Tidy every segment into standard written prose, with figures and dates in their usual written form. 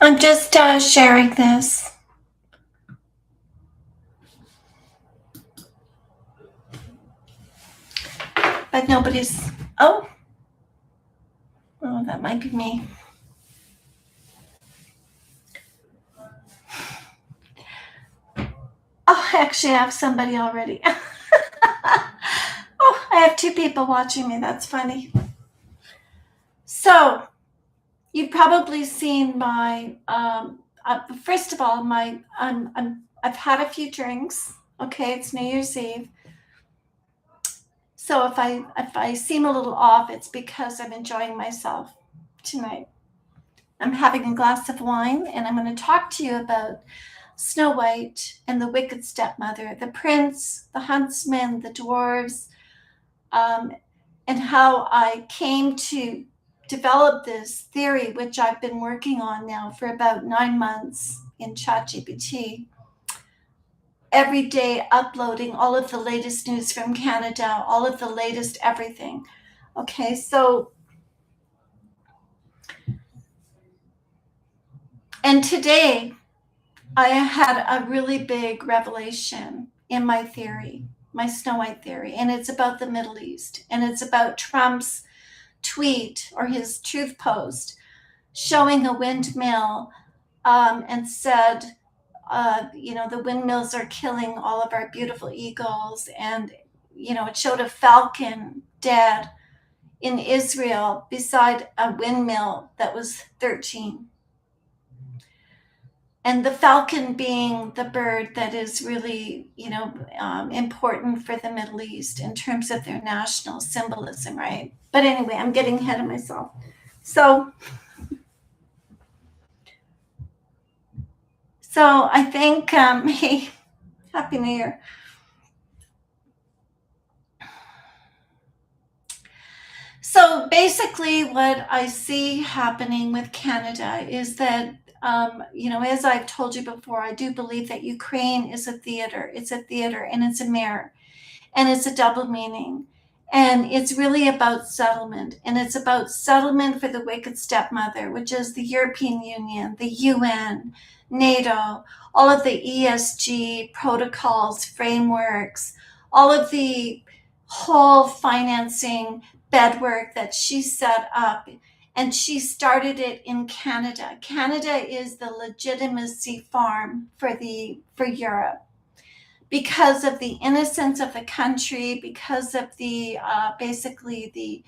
I'm just sharing this. But nobody's. Oh, that might be me. Oh, I actually have somebody already. Oh, I have 2 people watching me. That's funny. So, you've probably seen my. First of all, I've had a few drinks. Okay, it's New Year's Eve. So if I seem a little off, it's because I'm enjoying myself tonight. I'm having a glass of wine, and I'm going to talk to you about Snow White and the Wicked Stepmother, the prince, the huntsman, the dwarves, and how I came to develop this theory, which I've been working on now for about 9 months in ChatGPT. Every day uploading all of the latest news from Canada, all of the latest everything. Okay, so, and today I had a really big revelation in my theory, my Snow White theory, and it's about the Middle East, and it's about Trump's tweet or his truth post showing a windmill and said, the windmills are killing all of our beautiful eagles. And, it showed a falcon dead in Israel beside a windmill that was 13. And the falcon being the bird that is really, important for the Middle East in terms of their national symbolism, right? But anyway, I'm getting ahead of myself. So I think, hey, Happy New Year. So basically what I see happening with Canada is that, as I've told you before, I do believe that Ukraine is a theater. It's a theater and it's a mirror and it's a double meaning. And it's really about settlement. And it's about settlement for the Wicked Stepmother, which is the European Union, the UN, NATO, all of the ESG protocols, frameworks, all of the whole financing bedwork that she set up. And she started it in Canada. Canada is the legitimacy farm for Europe, because of the innocence of the country, because of the basically the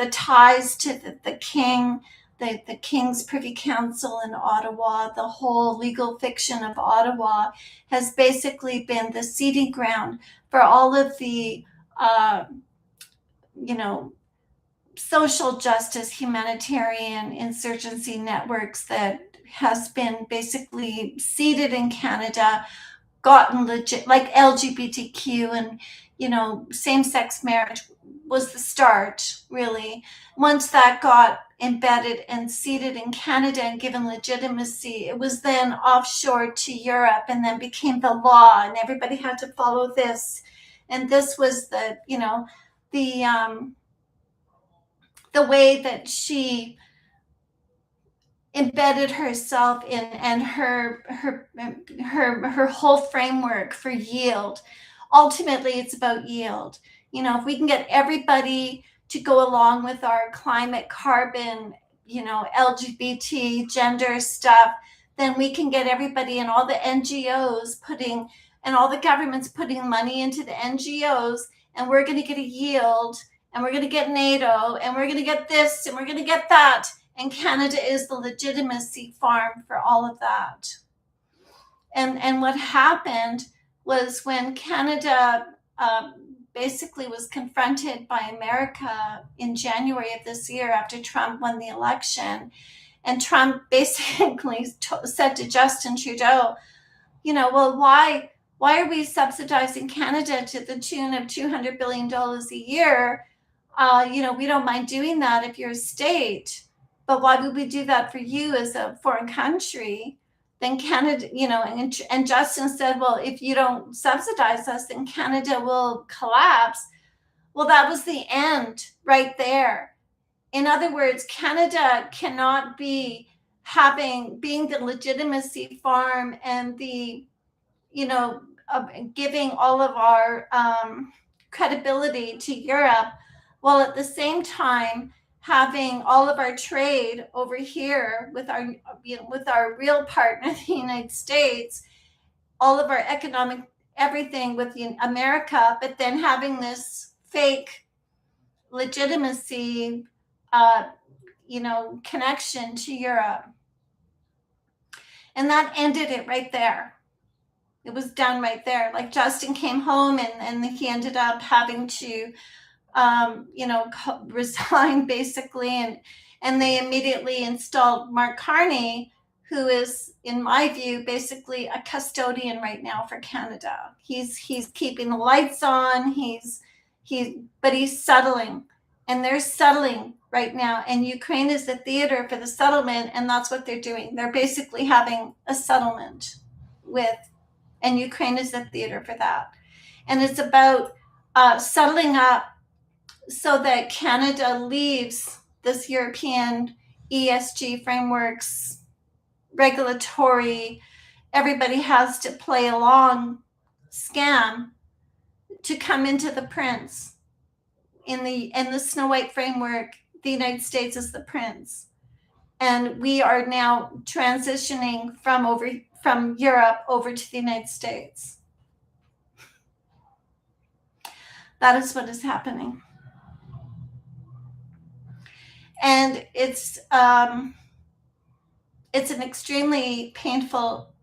ties to the king, the King's Privy Council in Ottawa, the whole legal fiction of Ottawa has basically been the seeding ground for all of the social justice, humanitarian insurgency networks that has been basically seeded in Canada, gotten legit, like LGBTQ and, same-sex marriage was the start, really. Once that got embedded and seated in Canada and given legitimacy, it was then offshore to Europe and then became the law, and everybody had to follow this. And this was the way that she embedded herself in, and her whole framework for yield. Ultimately, it's about yield. If we can get everybody to go along with our climate, carbon, LGBT, gender stuff, then we can get everybody and all the NGOs and all the governments putting money into the NGOs, and we're going to get a yield, and we're going to get NATO, and we're going to get this, and we're going to get that. And Canada is the legitimacy farm for all of that. And what happened was, when Canada basically was confronted by America in January of this year after Trump won the election, and Trump basically said to Justin Trudeau, well, why Why are we subsidizing Canada to the tune of $200 billion a year? We don't mind doing that if you're a state, but why would we do that for you as a foreign country? Then Canada, and Justin said, well, if you don't subsidize us, then Canada will collapse. Well, that was the end right there. In other words, Canada cannot be being the legitimacy farm and the, giving all of our credibility to Europe, while at the same time having all of our trade over here with our real partner, the United States, all of our economic everything with America, but then having this fake legitimacy, connection to Europe. And that ended it right there. It was done right there. Like Justin came home and he ended up having to, resign basically. And they immediately installed Mark Carney, who is, in my view, basically a custodian right now for Canada. He's keeping the lights on. But he's settling, and they're settling right now. And Ukraine is the theater for the settlement, and that's what they're doing. They're basically having a settlement and Ukraine is the theater for that. And it's about settling up so that Canada leaves this European ESG frameworks, regulatory, everybody has to play along scam to come into the prince. In the Snow White framework, the United States is the prince. And we are now transitioning from Europe over to the United States. That is what is happening. And it's an extremely painful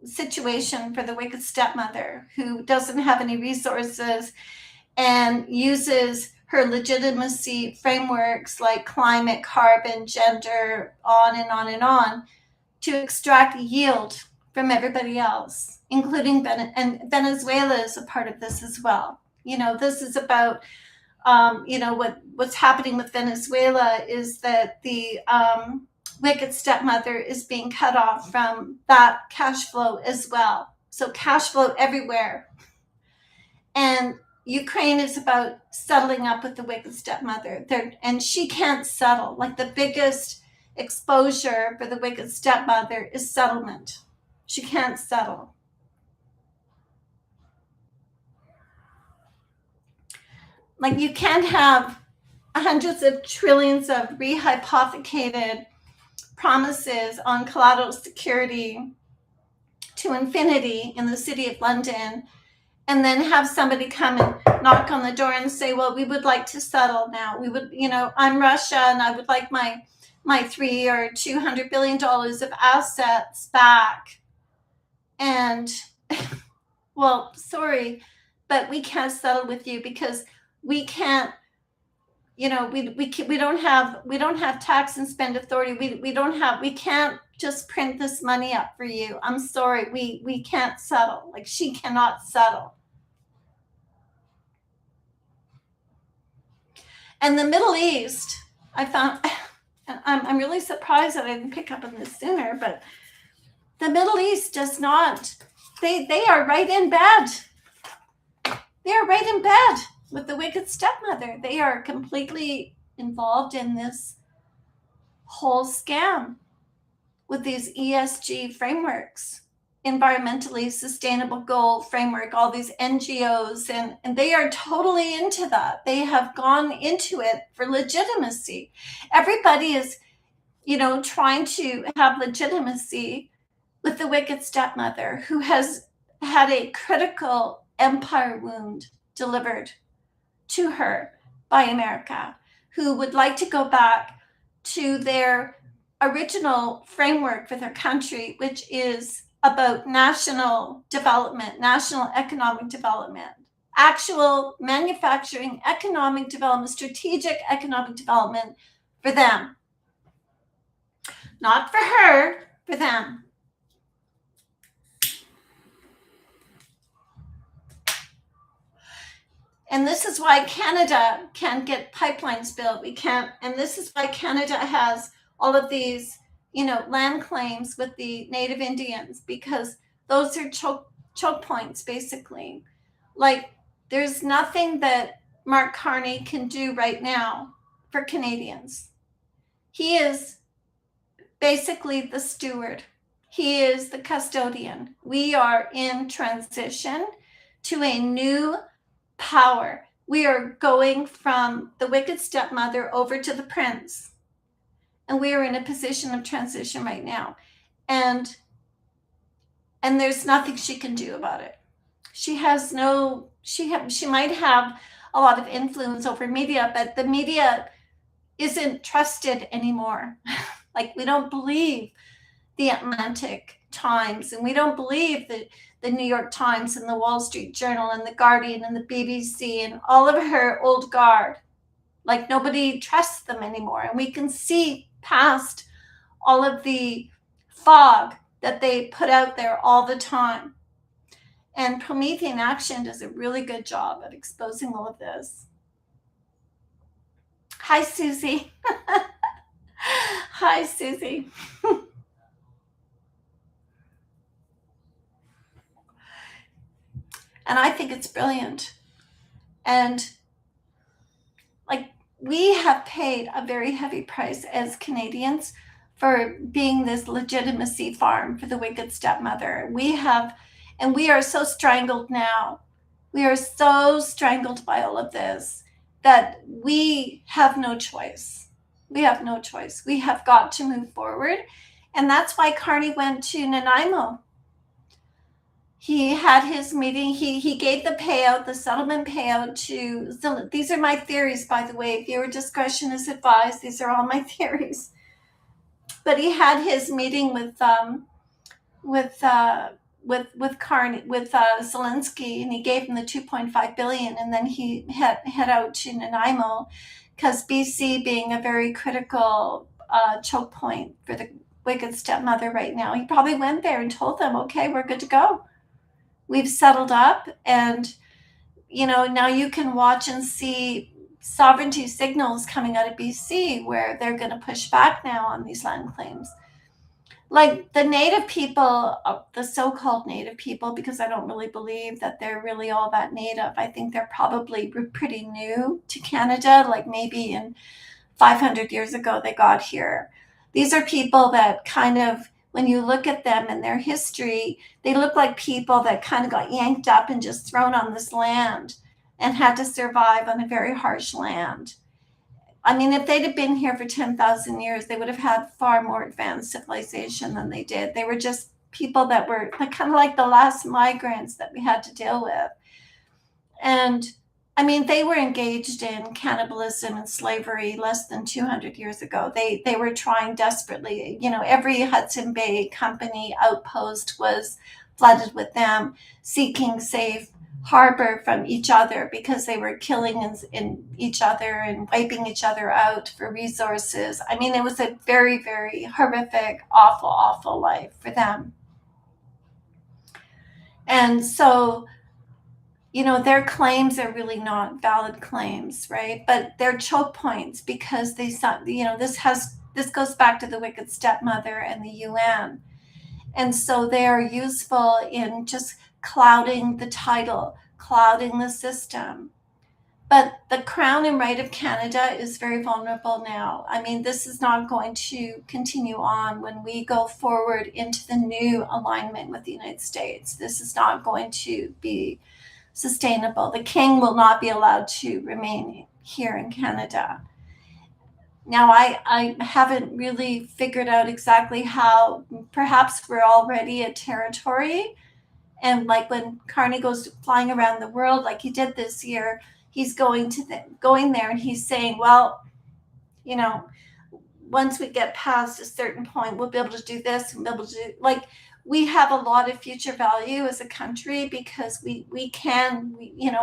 situation for the Wicked Stepmother, who doesn't have any resources and uses her legitimacy frameworks like climate, carbon, gender, on and on and on, to extract yield from everybody else, including and Venezuela is a part of this as well. This is about, what's happening with Venezuela is that the Wicked Stepmother is being cut off from that cash flow as well. So cash flow everywhere. And Ukraine is about settling up with the Wicked Stepmother. And she can't settle. Like, the biggest exposure for the Wicked Stepmother is settlement. She can't settle. Like, you can't have hundreds of trillions of rehypothecated promises on collateral security to infinity in the city of London, and then have somebody come and knock on the door and say, well, we would like to settle now. We would, I'm Russia and I would like my $300 or $200 billion of assets back. And, well, sorry, but we can't settle with you because we can't, we don't have tax and spend authority. We can't just print this money up for you. I'm sorry, we can't settle. Like, she cannot settle. And the Middle East, I found, I'm really surprised that I didn't pick up on this sooner, but the Middle East does not, they are right in bed. They are right in bed with the Wicked Stepmother. They are completely involved in this whole scam with these ESG frameworks, environmentally sustainable goal framework, all these NGOs, and they are totally into that. They have gone into it for legitimacy. Everybody is, trying to have legitimacy with the Wicked Stepmother, who has had a critical empire wound delivered to her by America, who would like to go back to their original framework for their country, which is about national development, national economic development, actual manufacturing, economic development, strategic economic development for them. Not for her, for them. And this is why Canada can't get pipelines built. We can't, and this is why Canada has all of these, land claims with the Native Indians, because those are choke points, basically. Like, there's nothing that Mark Carney can do right now for Canadians. He is basically the steward. He is the custodian. We are in transition to a new power. We are going from the wicked stepmother over to the prince. And we are in a position of transition right now. And there's nothing she can do about it. She might have a lot of influence over media, but the media isn't trusted anymore. Like, we don't believe the Atlantic Times, and we don't believe the New York Times and the Wall Street Journal and the Guardian and the BBC and all of her old guard. Like, nobody trusts them anymore. And we can see past all of the fog that they put out there all the time. And Promethean Action does a really good job at exposing all of this. Hi, Susie. Hi, Susie. And I think it's brilliant. And like, we have paid a very heavy price as Canadians for being this legitimacy farm for the wicked stepmother. We are so strangled now. We are so strangled by all of this that we have no choice. We have no choice. We have got to move forward. And that's why Carney went to Nanaimo. He had his meeting. He gave the payout, the settlement payout to, these are my theories, by the way. Viewer discretion is advised. These are all my theories. But he had his meeting with Carney, with Zelensky, and he gave him the $2.5 billion, and then he head out to Nanaimo, because BC being a very critical choke point for the wicked stepmother right now. He probably went there and told them, okay, we're good to go. We've settled up, and now you can watch and see sovereignty signals coming out of BC where they're going to push back now on these land claims. Like, the native people, the so-called native people, because I don't really believe that they're really all that native. I think they're probably pretty new to Canada, like maybe in 500 years ago they got here. These are people that kind of, when you look at them and their history, they look like people that kind of got yanked up and just thrown on this land and had to survive on a very harsh land. I mean, if they'd have been here for 10,000 years, they would have had far more advanced civilization than they did. They were just people that were kind of like the last migrants that we had to deal with. And I mean, they were engaged in cannibalism and slavery less than 200 years ago. They were trying desperately. Every Hudson Bay Company outpost was flooded with them, seeking safe harbor from each other, because they were killing in each other and wiping each other out for resources. I mean, it was a very, very horrific, awful, awful life for them. And so, their claims are really not valid claims, right? But they're choke points, because they saw, this goes back to the wicked stepmother and the UN. And so they are useful in just clouding the title, clouding the system. But the crown and right of Canada is very vulnerable now. I mean, this is not going to continue on when we go forward into the new alignment with the United States. This is not going to be sustainable. The king will not be allowed to remain here in Canada. Now, I haven't really figured out exactly how. Perhaps we're already a territory, and like when Carney goes flying around the world like he did this year, he's going there and he's saying, well, once we get past a certain point, we'll be able to do this and be able to do, like, we have a lot of future value as a country, because we can,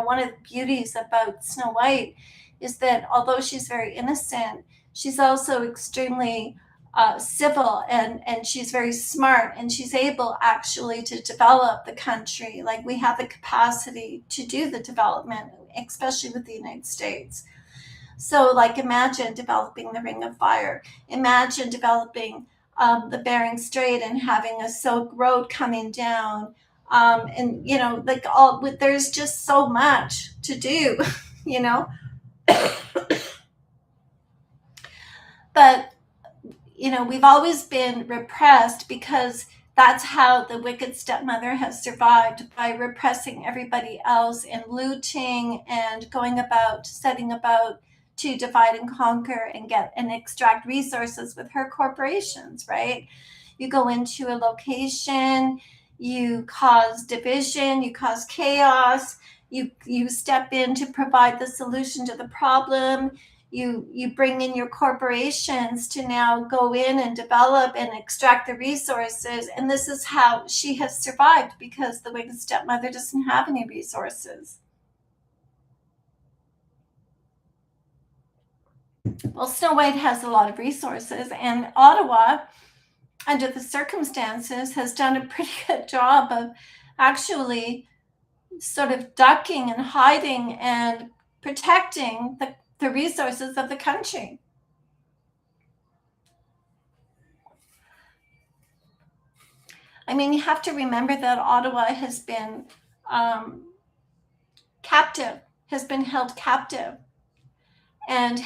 one of the beauties about Snow White is that although she's very innocent, she's also extremely civil, and she's very smart, and she's able actually to develop the country. Like, we have the capacity to do the development, especially with the United States. So, like, imagine developing the Ring of Fire. Imagine developing the Bering Strait and having a Silk Road coming down. And, like, there's just so much to do, you know. But, we've always been repressed, because that's how the Wicked Stepmother has survived, by repressing everybody else and looting and setting about to divide and conquer and get and extract resources with her corporations, right? You go into a location, you cause division, you cause chaos, you step in to provide the solution to the problem. You bring in your corporations to now go in and develop and extract the resources. And this is how she has survived, because the Wicked Stepmother doesn't have any resources. Well, Snow White has a lot of resources, and Ottawa, under the circumstances, has done a pretty good job of actually sort of ducking and hiding and protecting the resources of the country. I mean, you have to remember that Ottawa has been captive, has been held captive, and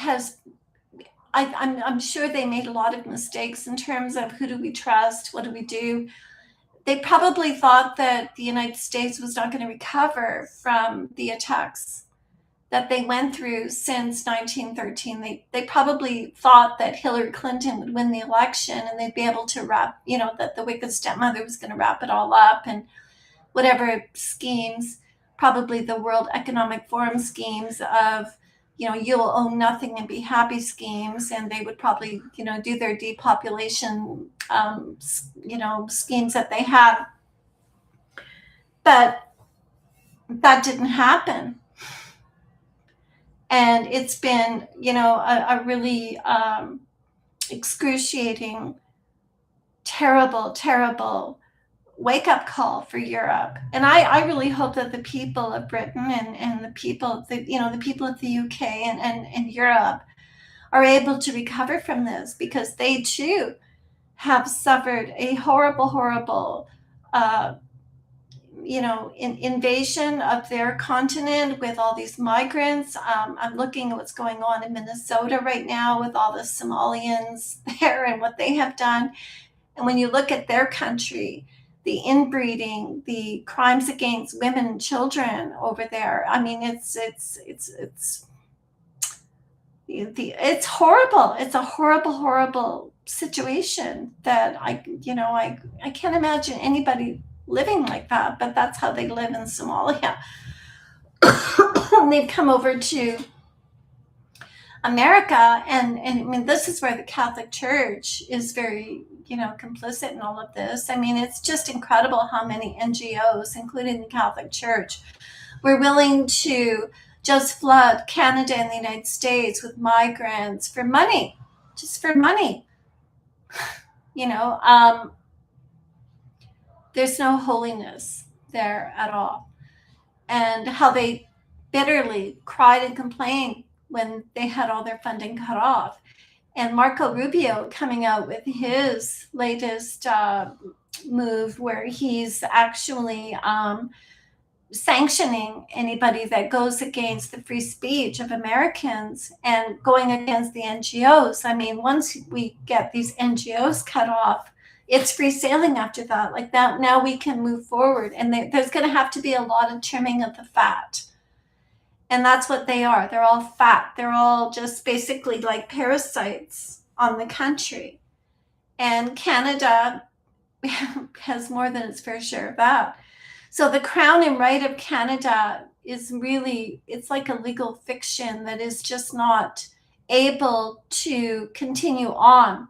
I'm sure they made a lot of mistakes in terms of who do we trust, what do we do. They probably thought that the United States was not going to recover from the attacks that they went through since 1913. They probably thought that Hillary Clinton would win the election, and they'd be able to that the Wicked Stepmother was going to wrap it all up, and whatever schemes, probably the World Economic Forum schemes of, you'll own nothing and be happy schemes, and they would probably, do their depopulation, schemes that they had. But that didn't happen. And it's been, a really excruciating, terrible, terrible wake-up call for Europe. And I really hope that the people of Britain and the people, the people of the UK and Europe are able to recover from this, because they too have suffered a horrible, horrible invasion of their continent with all these migrants. I'm looking at what's going on in Minnesota right now with all the Somalians there and what they have done. And when you look at their country, the inbreeding, the crimes against women and children over there, I mean, it's horrible. It's a horrible, horrible situation that I can't imagine anybody living like that, but that's how they live in Somalia. They've come over to America, and I mean, this is where the Catholic Church is very, complicit in all of this. I mean, it's just incredible how many NGOs, including the Catholic Church, were willing to just flood Canada and the United States with migrants for money, just for money. There's no holiness there at all. And how they bitterly cried and complained when they had all their funding cut off. And Marco Rubio coming out with his latest move, where he's actually sanctioning anybody that goes against the free speech of Americans and going against the NGOs. I mean, once we get these NGOs cut off, it's free sailing after that. Like that, now we can move forward, and there's going to have to be a lot of trimming of the fat. And that's what they are. They're all fat. They're all just basically like parasites on the country. And Canada has more than its fair share of that. So the crown and right of Canada is really, it's like a legal fiction that is just not able to continue on.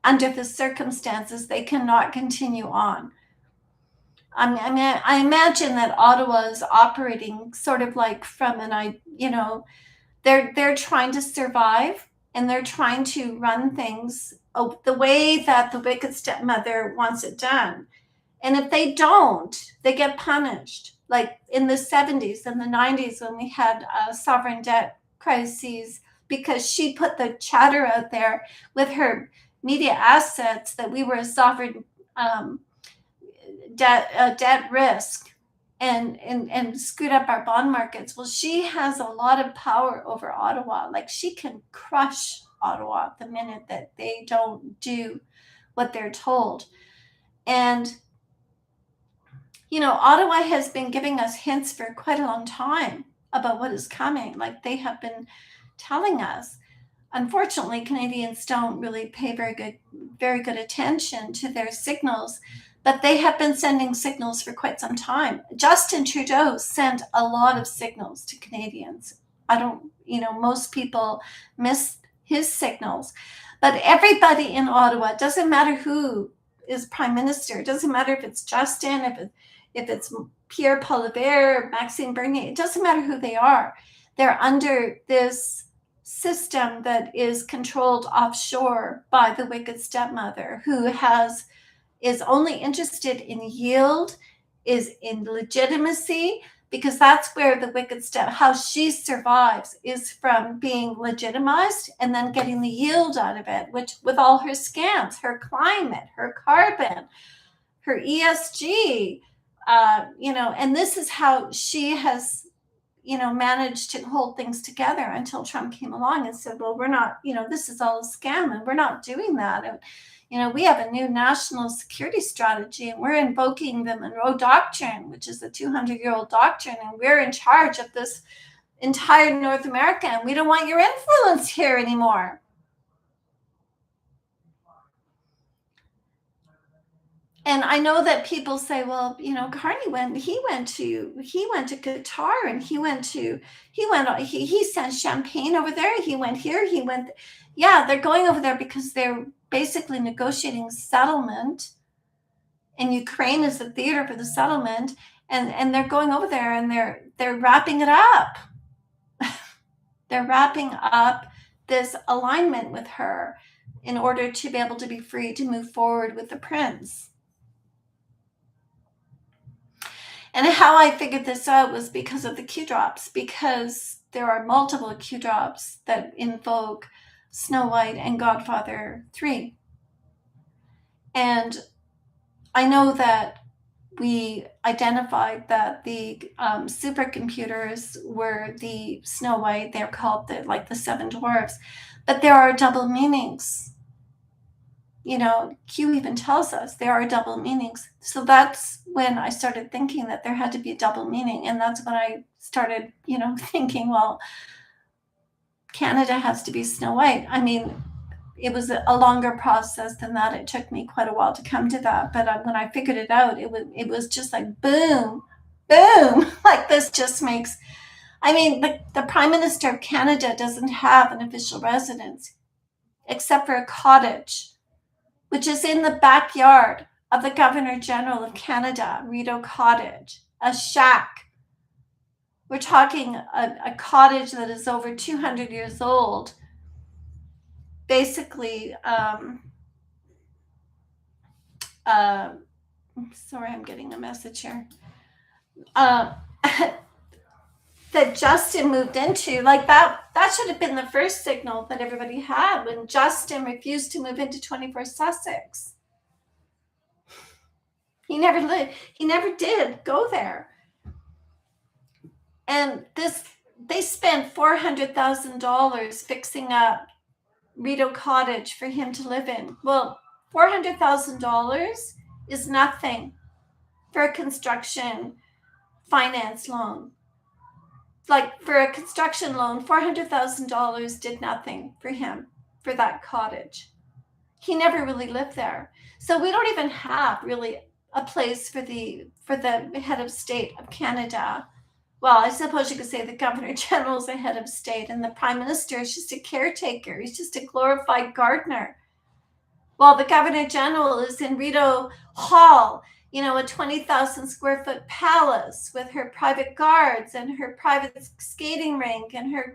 Under the circumstances, they cannot continue on. I imagine that Ottawa is operating sort of like from they're trying to survive, and they're trying to run things the way that the Wicked Stepmother wants it done. And if they don't, they get punished. Like in the 70s and the 90s, when we had sovereign debt crises, because she put the chatter out there with her media assets that we were a sovereign debt risk, and screwed up our bond markets. Well, she has a lot of power over Ottawa. Like, she can crush Ottawa the minute that they don't do what they're told. And Ottawa has been giving us hints for quite a long time about what is coming. Like, they have been telling us. Unfortunately, Canadians don't really pay very good attention to their signals, but they have been sending signals for quite some time. Justin Trudeau sent a lot of signals to Canadians. Most people miss his signals, but everybody in Ottawa, doesn't matter who is prime minister, it doesn't matter if it's Justin, if it's Pierre Poilievre, Maxime Bernier, it doesn't matter who they are. They're under this system that is controlled offshore by the Wicked Stepmother, who is only interested in yield, is in legitimacy, because that's where the how she survives is from being legitimized and then getting the yield out of it, which with all her scams, her climate, her carbon, her ESG, and this is how she has managed to hold things together until Trump came along and said, well, we're not, this is all a scam and we're not doing that. And, we have a new national security strategy and we're invoking the Monroe Doctrine, which is a 200-year-old doctrine. And we're in charge of this entire North America and we don't want your influence here anymore. And I know that people say, well, Carney went to Qatar and he sent champagne over there. He went here, yeah, they're going over there because they're basically negotiating settlement, and Ukraine is the theater for the settlement, and they're going over there and they're wrapping it up. They're wrapping up this alignment with her in order to be able to be free to move forward with the prince. And how I figured this out was because of the Q drops, because there are multiple Q drops that invoke Snow White and Godfather 3. And I know that we identified that the supercomputers were the Snow White. They're called the Seven Dwarfs, but there are double meanings. Q even tells us there are double meanings. So that's when I started thinking that there had to be a double meaning. And that's when I started, thinking, well, Canada has to be Snow White. I mean, it was a longer process than that. It took me quite a while to come to that. But when I figured it out, it was just like, boom, boom. Like, this just makes, the Prime Minister of Canada doesn't have an official residence except for a cottage, which is in the backyard of the Governor General of Canada, Rideau Cottage, a shack. We're talking a cottage that is over 200 years old. Basically, sorry, I'm getting a message here. That Justin moved into, like that should have been the first signal that everybody had when Justin refused to move into 24 Sussex. He never did go there. And they spent $400,000 fixing up Rideau Cottage for him to live in. Well, $400,000 is nothing for a construction finance loan. Like, for a construction loan, $400,000 did nothing for him for that cottage. He never really lived there. So we don't even have really a place for the head of state of Canada. Well, I suppose you could say the Governor General is the head of state and the Prime Minister is just a caretaker. He's just a glorified gardener. Well, the Governor General is in Rideau Hall, a 20,000 square foot palace with her private guards and her private skating rink and her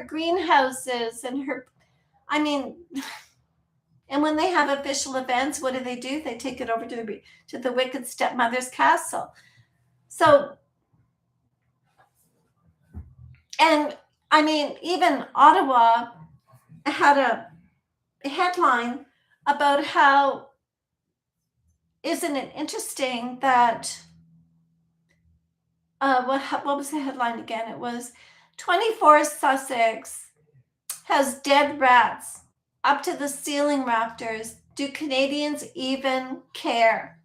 greenhouses and her, And when they have official events, what do? They take it over to the Wicked Stepmother's castle. So, and I mean, even Ottawa had a headline about how, isn't it interesting that, what was the headline again? It was 24 Sussex has dead rats up to the ceiling rafters. Do Canadians even care?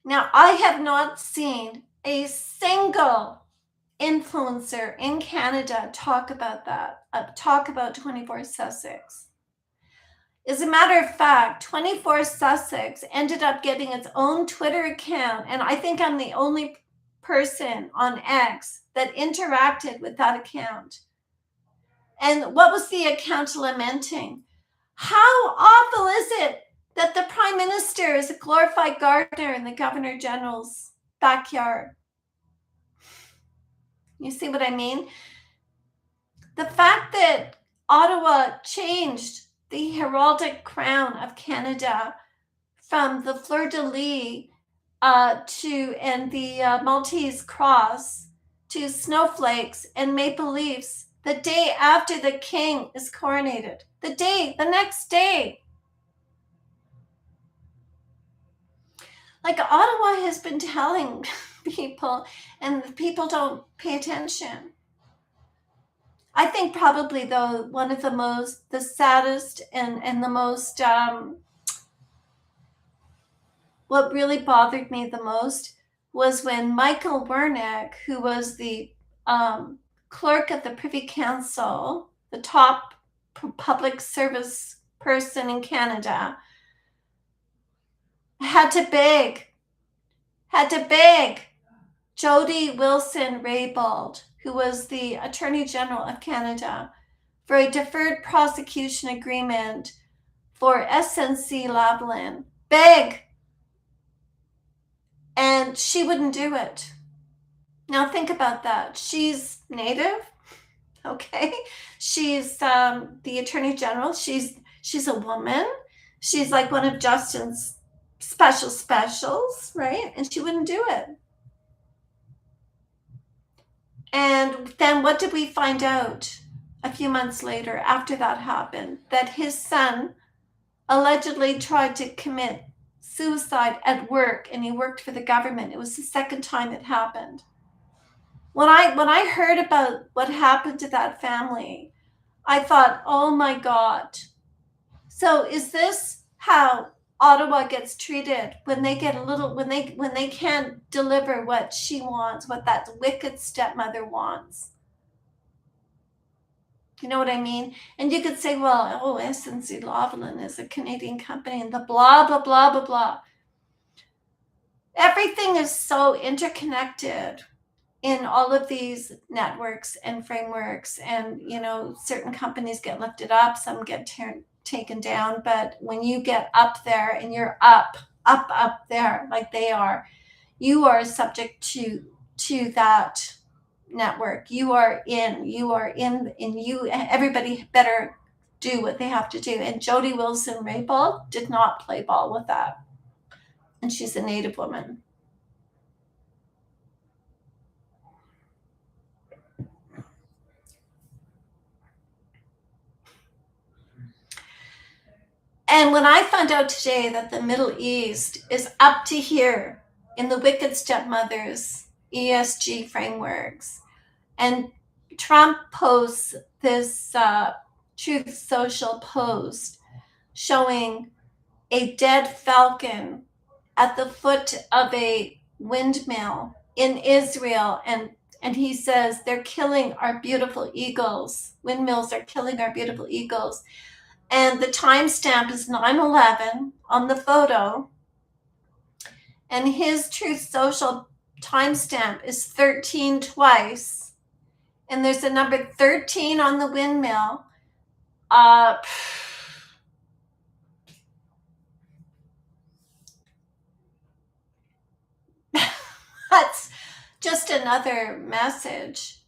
Now, I have not seen a single influencer in Canada talk about that, talk about 24 Sussex. As a matter of fact, 24 Sussex ended up getting its own Twitter account, and I think I'm the only person on X that interacted with that account. And what was the account lamenting? How awful is it that the Prime Minister is a glorified gardener in the Governor General's backyard? You see what I mean? The fact that Ottawa changed the heraldic crown of Canada from the fleur-de-lis and the Maltese cross to snowflakes and maple leaves the day after the king is coronated. The next day. Like, Ottawa has been telling people, and people don't pay attention. I think probably, though, one of the saddest and the most, what really bothered me the most was when Michael Wernick, who was the clerk of the Privy Council, the top public service person in Canada, had to beg Jody Wilson-Raybould, who was the Attorney General of Canada, for a deferred prosecution agreement for SNC-Lavalin. Beg! And she wouldn't do it. Now think about that. She's Native, okay? She's the Attorney General. She's a woman. She's like one of Justin's specials, right? And she wouldn't do it. And then what did we find out a few months later after that happened? That his son allegedly tried to commit suicide at work, and he worked for the government. It was the second time it happened. When I heard about what happened to that family, I thought, oh my God. So is this how Ottawa gets treated when they get when they can't deliver what she wants, what that wicked stepmother wants? You know what I mean? And you could say, well, oh, SNC-Lavalin is a Canadian company and the blah, blah, blah, blah, blah. Everything is so interconnected in all of these networks and frameworks, and, you know, certain companies get lifted up, some get taken down. But when you get up there and you're up there like they are, you are subject to that network. You are in, and everybody better do what they have to do. And Jody Wilson-Raybould did not play ball with that. And she's a Native woman. And when I found out today that the Middle East is up to here in the Wicked Stepmother's ESG frameworks, and Trump posts this Truth Social post showing a dead falcon at the foot of a windmill in Israel, and he says they're killing our beautiful eagles. Windmills are killing our beautiful eagles. And the timestamp is 9/11 on the photo. And his Truth Social timestamp is 13 twice. And there's a number 13 on the windmill. That's just another message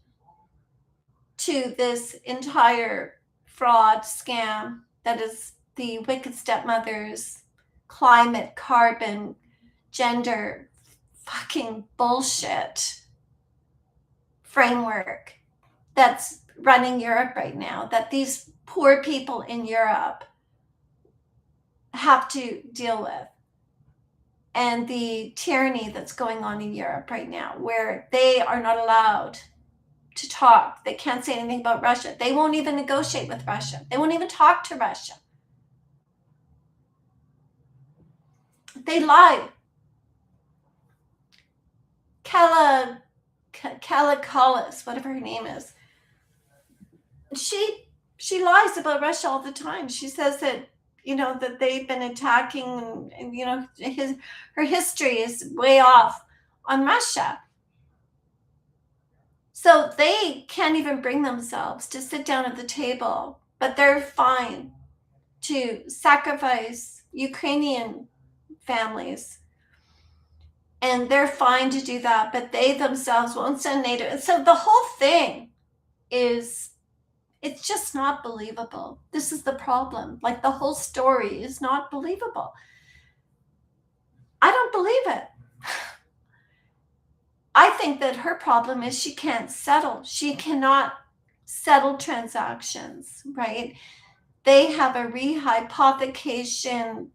to this entire fraud scam that is the Wicked Stepmother's climate, carbon, gender fucking bullshit framework that's running Europe right now, that these poor people in Europe have to deal with. And the tyranny that's going on in Europe right now, where they are not allowed to talk. They can't say anything about Russia. They won't even negotiate with Russia. They won't even talk to Russia. They lied. Kalakalis, whatever her name is, she lies about Russia all the time. She says that, you know, that they've been attacking, and you know, her history is way off on Russia. So they can't even bring themselves to sit down at the table, but they're fine to sacrifice Ukrainian families. And they're fine to do that, but they themselves won't send NATO. And so the whole thing is, it's just not believable. This is the problem. Like, the whole story is not believable. I don't believe it. I think that her problem is she can't settle. She cannot settle transactions, right? They have a rehypothecation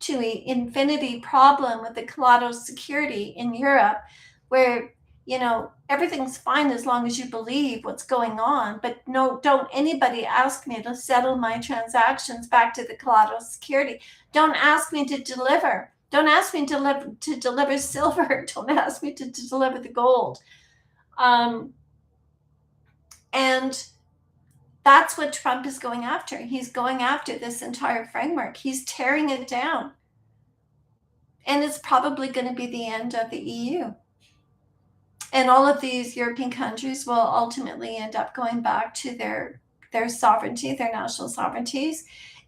to infinity problem with the collateral security in Europe, where, you know, everything's fine as long as you believe what's going on, but no, don't anybody ask me to settle my transactions back to the collateral security. Don't ask me to deliver. Don't ask me to deliver silver. Don't ask me to deliver the gold. And that's what Trump is going after. He's going after this entire framework. He's tearing it down. And it's probably going to be the end of the EU. And all of these European countries will ultimately end up going back to their sovereignty, their national sovereignties.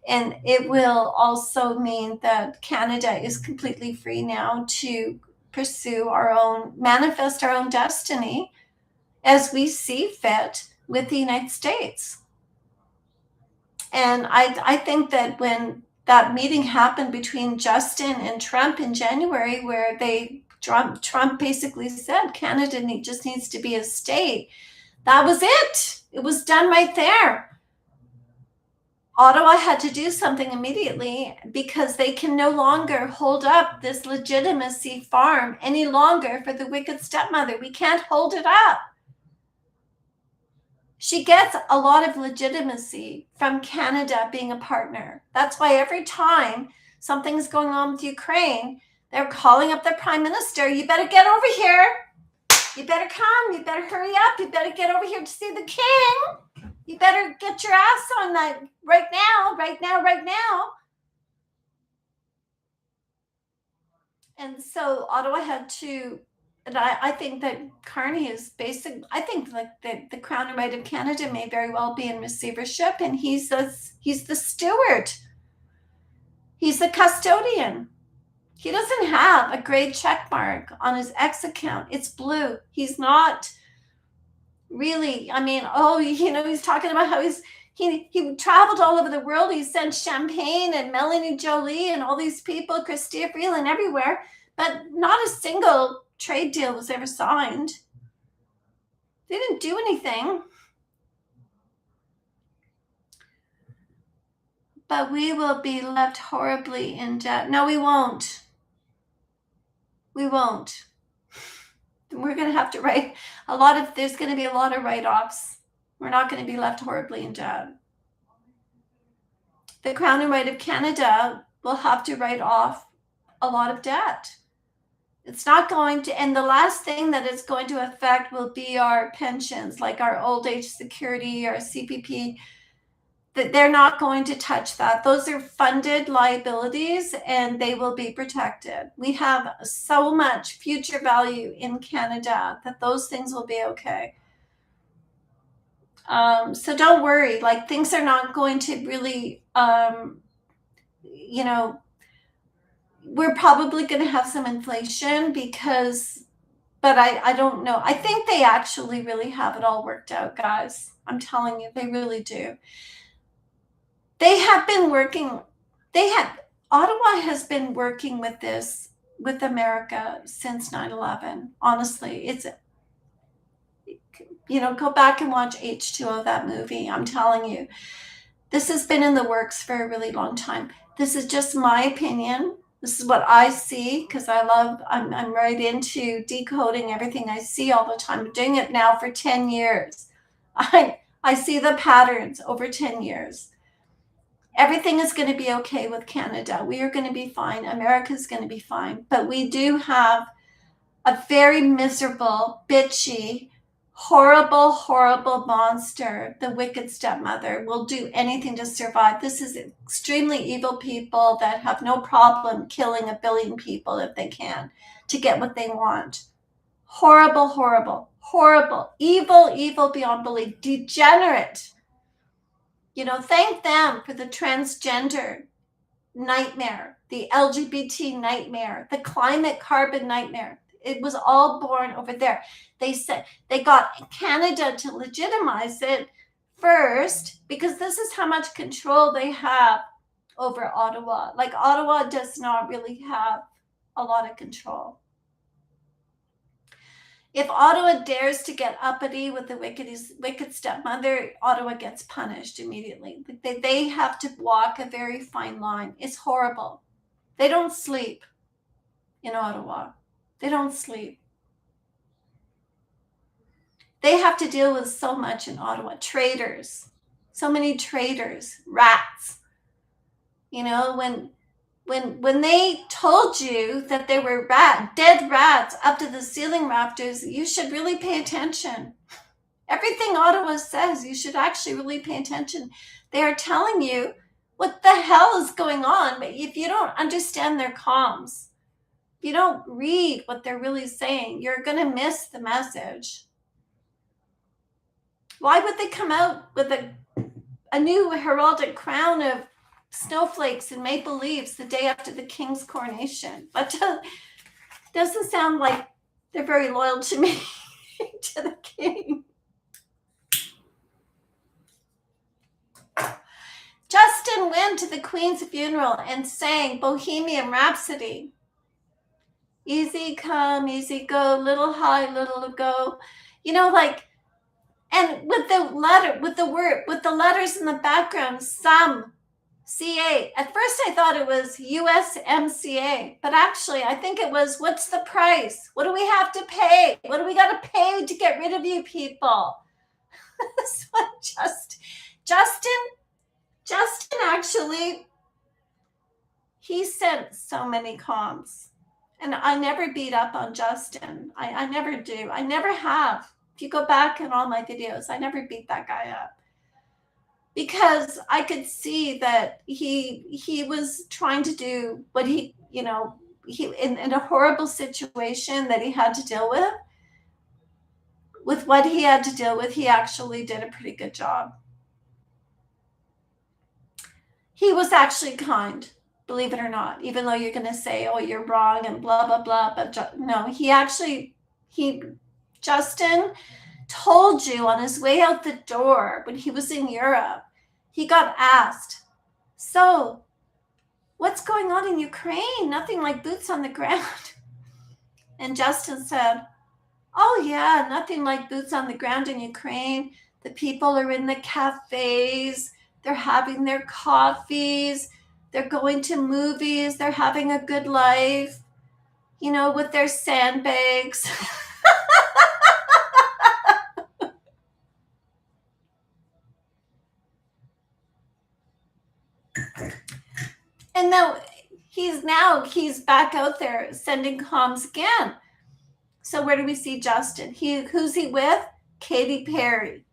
And it will also mean that Canada is completely free now to pursue manifest our own destiny as we see fit with the United States. And I think that when that meeting happened between Justin and Trump in January, where Trump basically said Canada just needs to be a state, that was it. It was done right there. Ottawa had to do something immediately, because they can no longer hold up this legitimacy farm any longer for the Wicked Stepmother. We can't hold it up. She gets a lot of legitimacy from Canada being a partner. That's why every time something's going on with Ukraine, they're calling up the Prime Minister. You better get over here. You better come. You better hurry up. You better get over here to see the king. You better get your ass on that right now, right now, right now. And so Ottawa had to, and I think that Carney is I think like the Crown and Right of Canada may very well be in receivership, and he's the steward. He's the custodian. He doesn't have a gray check mark on his X account. It's blue. He's not really, I mean, you know, he's talking about how he traveled all over the world. He sent champagne and Melanie Jolie and all these people, Chrystia Freeland, everywhere, but not a single trade deal was ever signed. They didn't do anything. But we will be left horribly in debt. No, we won't. We won't. We're going to have to write there's going to be a lot of write-offs. We're not going to be left horribly in debt. The Crown and Right of Canada will have to write off a lot of debt. It's not going to, and the last thing that it's going to affect will be our pensions, like our old age security, our CPP. That they're not going to touch that. Those are funded liabilities, and they will be protected. We have so much future value in Canada that those things will be okay. So don't worry, like, things are not going to really, you know, we're probably going to have some inflation but I don't know. I think they actually really have it all worked out, guys. I'm telling you, they really do. They have been working Ottawa has been working with this, with America since 9/11. Honestly, it's, go back and watch H2O, that movie. I'm telling you, this has been in the works for a really long time. This is just my opinion. This is what I see, because I'm right into decoding everything I see all the time. I'm doing it now for 10 years. I see the patterns over 10 years. Everything is going to be okay with Canada. We are going to be fine. America is going to be fine. But we do have a very miserable, bitchy, horrible, horrible monster. The Wicked Stepmother will do anything to survive. This is extremely evil people that have no problem killing 1 billion people if they can to get what they want. Horrible, horrible, horrible, evil, evil beyond belief, degenerate. Thank them for the transgender nightmare, the LGBT nightmare, the climate carbon nightmare. It was all born over there. They said they got Canada to legitimize it first because this is how much control they have over Ottawa. Like, Ottawa does not really have a lot of control. If Ottawa dares to get uppity with the wicked stepmother, Ottawa gets punished immediately. They have to walk a very fine line. It's horrible. They don't sleep in Ottawa. They don't sleep. They have to deal with so much in Ottawa. Traitors. So many traitors. Rats. When they told you that they were dead rats up to the ceiling rafters, you should really pay attention. Everything Ottawa says, you should actually really pay attention. They are telling you what the hell is going on, but if you don't understand their comms, if you don't read what they're really saying, you're going to miss the message. Why would they come out with a new heraldic crown of snowflakes and maple leaves the day after the king's coronation? But doesn't sound like they're very loyal to me, to the king. Justin went to the Queen's funeral and sang Bohemian Rhapsody. Easy come, easy go, little high, little go. And with the letters in the background, some CA. At first I thought it was USMCA, but actually I think it was, what's the price? What do we have to pay? What do we got to pay to get rid of you people? That's what Justin actually, he sent so many comms. And I never beat up on Justin. I never do. I never have. If you go back in all my videos, I never beat that guy up. Because I could see that he was trying to do what he in a horrible situation that he had to deal with. With what he had to deal with, he actually did a pretty good job. He was actually kind, believe it or not, even though you're going to say, oh, you're wrong and blah, blah, blah. But no, Justin told you on his way out the door when he was in Europe, he got asked, so what's going on in Ukraine? Nothing like boots on the ground. And Justin said, oh yeah, nothing like boots on the ground in Ukraine. The people are in the cafes. They're having their coffees. They're going to movies. They're having a good life, with their sandbags. And he's back out there sending comms again. So where do we see Justin? Who's he with? Katy Perry.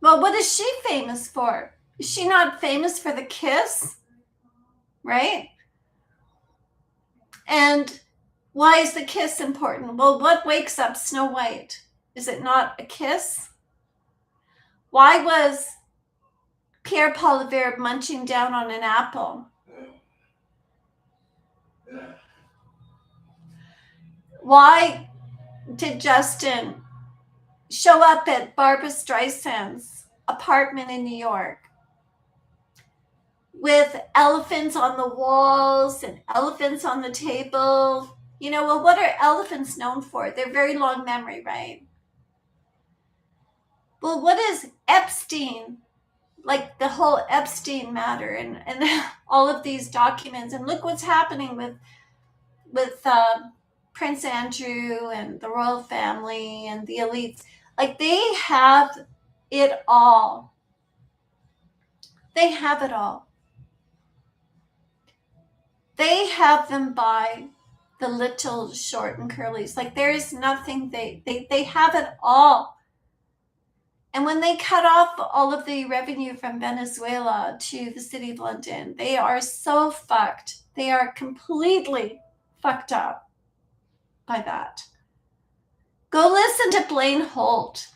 Well, what is she famous for? Is she not famous for the kiss? Right? And why is the kiss important? Well, what wakes up Snow White? Is it not a kiss? Why was Pierre Polivier munching down on an apple? Why did Justin show up at Barbra Streisand's apartment in New York with elephants on the walls and elephants on the table. Well, what are elephants known for? They're very long memory, right? Well, what is Epstein? Like the whole Epstein matter and all of these documents, and look what's happening with Prince Andrew and the royal family and the elites. Like they have it all. They have it all. They have them by the little short and curlies. Like there is nothing, they have it all. And when they cut off all of the revenue from Venezuela to the city of London, they are so fucked. They are completely fucked up by that. Go listen to Blaine Holt.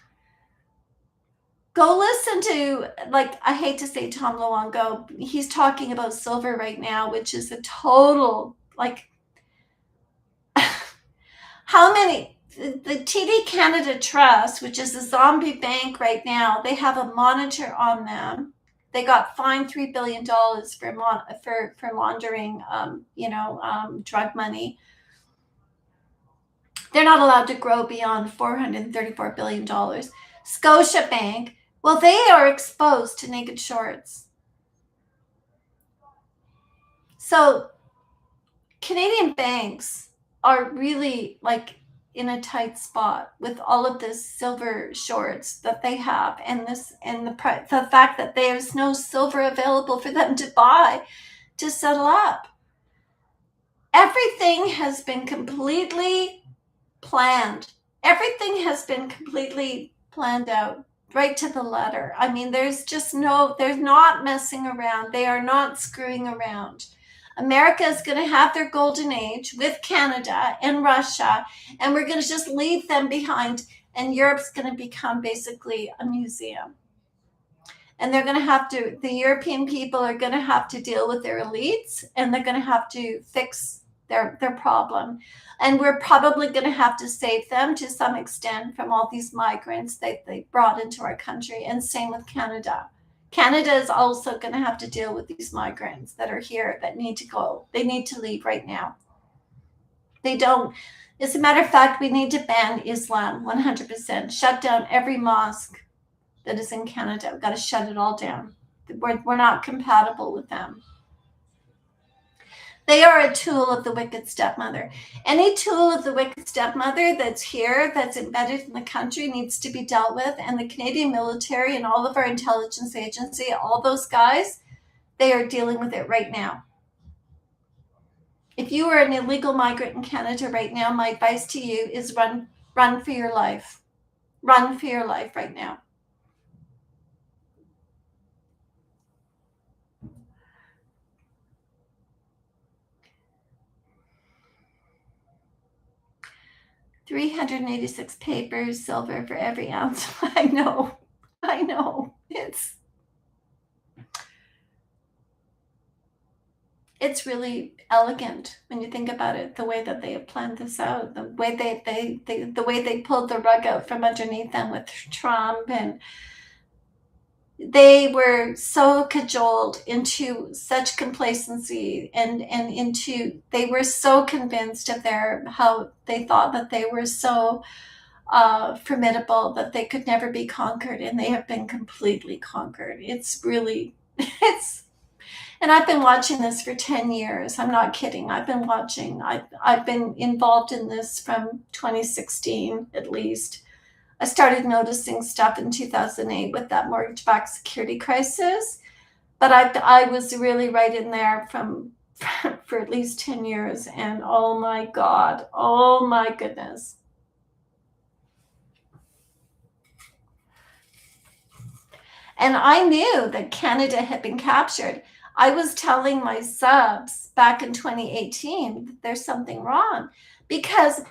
Go listen to, like, I hate to say Tom Luongo. He's talking about silver right now, which is a total, like, how many, the TD Canada Trust, which is a zombie bank right now, they have a monitor on them. They got fined $3 billion for laundering, drug money. They're not allowed to grow beyond $434 billion. Scotiabank, well, they are exposed to naked shorts. So Canadian banks are really like in a tight spot with all of this silver shorts that they have, and the fact that there's no silver available for them to buy to settle up. Everything has been completely planned. Everything has been completely planned out right to the letter. I mean, they're not messing around. They are not screwing around. America is going to have their golden age with Canada and Russia, and we're going to just leave them behind, and Europe's going to become basically a museum. And the European people are going to have to deal with their elites, and they're going to have to fix their problem. And we're probably going to have to save them to some extent from all these migrants that they brought into our country. And same with Canada. Canada is also going to have to deal with these migrants that are here that need to go. They need to leave right now. They don't. As a matter of fact, we need to ban Islam 100%. Shut down every mosque that is in Canada. We've got to shut it all down. We're not compatible with them. They are a tool of the Wicked Stepmother. Any tool of the Wicked Stepmother that's here, that's embedded in the country, needs to be dealt with. And the Canadian military and all of our intelligence agency, all those guys, they are dealing with it right now. If you are an illegal migrant in Canada right now, my advice to you is run for your life. Run for your life right now. $386 papers, silver for every ounce. I know. It's really elegant when you think about it, the way that they have planned this out, the way they pulled the rug out from underneath them with Trump, and they were so cajoled into such complacency and they were so convinced of how they thought that they were so formidable that they could never be conquered, and they have been completely conquered. And I've been watching this for 10 years. I'm not kidding. I've been involved in this from 2016 at least. I started noticing stuff in 2008 with that mortgage-backed security crisis, but I was really right in there for at least 10 years, and oh my God, oh my goodness. And I knew that Canada had been captured. I was telling my subs back in 2018 that there's something wrong, because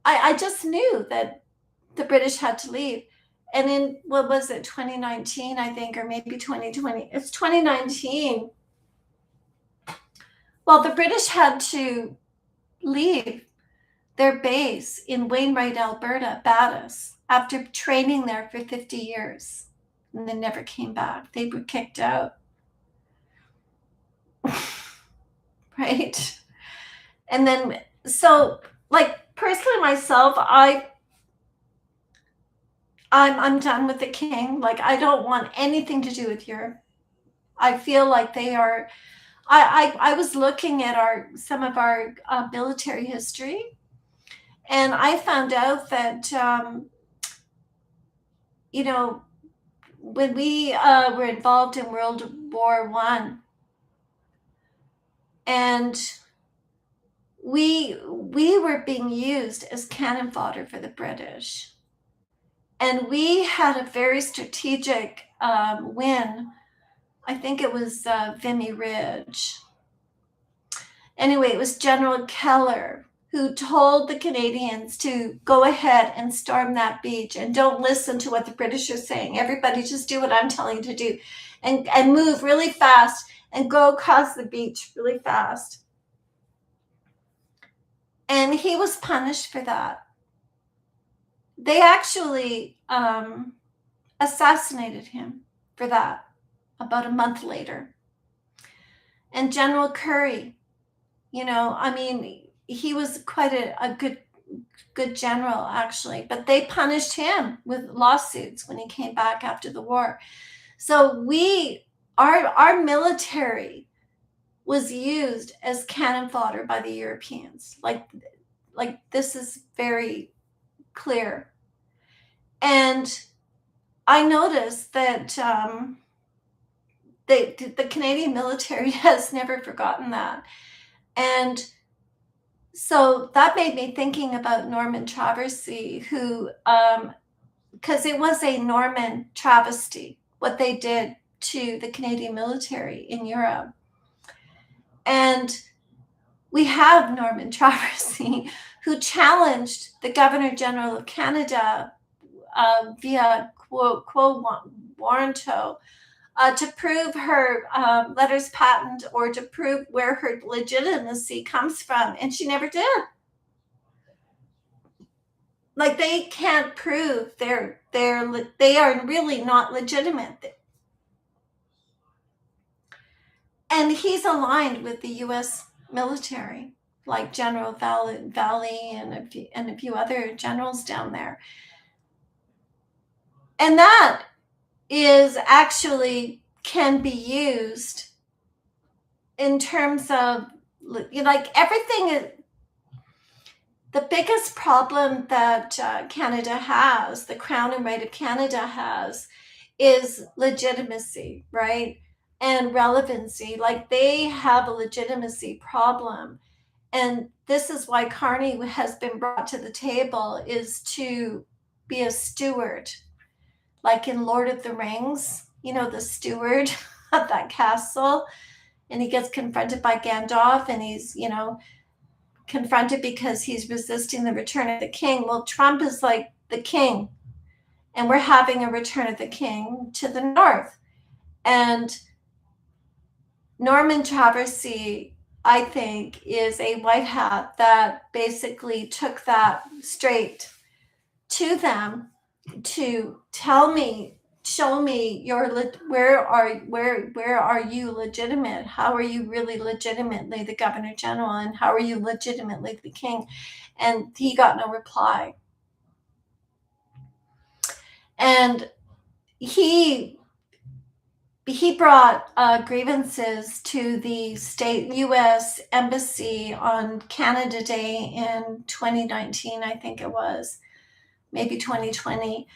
I just knew that the British had to leave. And in, what was it, 2019, I think, or maybe 2020, it's 2019. Well, the British had to leave their base in Wainwright, Alberta, Battis, after training there for 50 years. And they never came back. They were kicked out. right? And then, so like personally myself, I'm done with the king. Like I don't want anything to do with Europe. I feel like they are. I was looking at some of our military history, and I found out that you know, when we were involved in World War I, and we were being used as cannon fodder for the British, and we had a very strategic win. I think it was Vimy Ridge. Anyway, it was General Keller who told the Canadians to go ahead and storm that beach and don't listen to what the British are saying. Everybody just do what I'm telling you to do, and move really fast and go across the beach really fast. And he was punished for that. They actually assassinated him for that about a month later. And General Curry, I mean, he was quite a good general, actually, but they punished him with lawsuits when he came back after the war. So our military was used as cannon fodder by the Europeans. Like this is very clear. And I noticed that the Canadian military has never forgotten that. And so that made me thinking about Norman Traversy, who, because it was a Norman travesty, what they did to the Canadian military in Europe. And we have Norman Traversy, who challenged the Governor General of Canada via quo warranto to prove her letters patent, or to prove where her legitimacy comes from, and she never did. Like they can't prove they are really not legitimate. And he's aligned with the U.S. military, like General Valley and a few other generals down there. And that is actually can be used in terms of, like, everything is. The biggest problem that Canada has, the Crown and Right of Canada has, is legitimacy, right? And relevancy. Like they have a legitimacy problem. And this is why Carney has been brought to the table, is to be a steward. Like in Lord of the Rings, the steward of that castle. And he gets confronted by Gandalf, and he's, confronted because he's resisting the return of the king. Well, Trump is like the king, and we're having a return of the king to the north. And Norman Traversy, I think, is a white hat that basically took that straight to them to show me where are you legitimate? How are you really legitimately the Governor General, and how are you legitimately the king? And he got no reply. And he brought grievances to the state U.S. Embassy on Canada Day in 2019, I think it was, maybe 2020.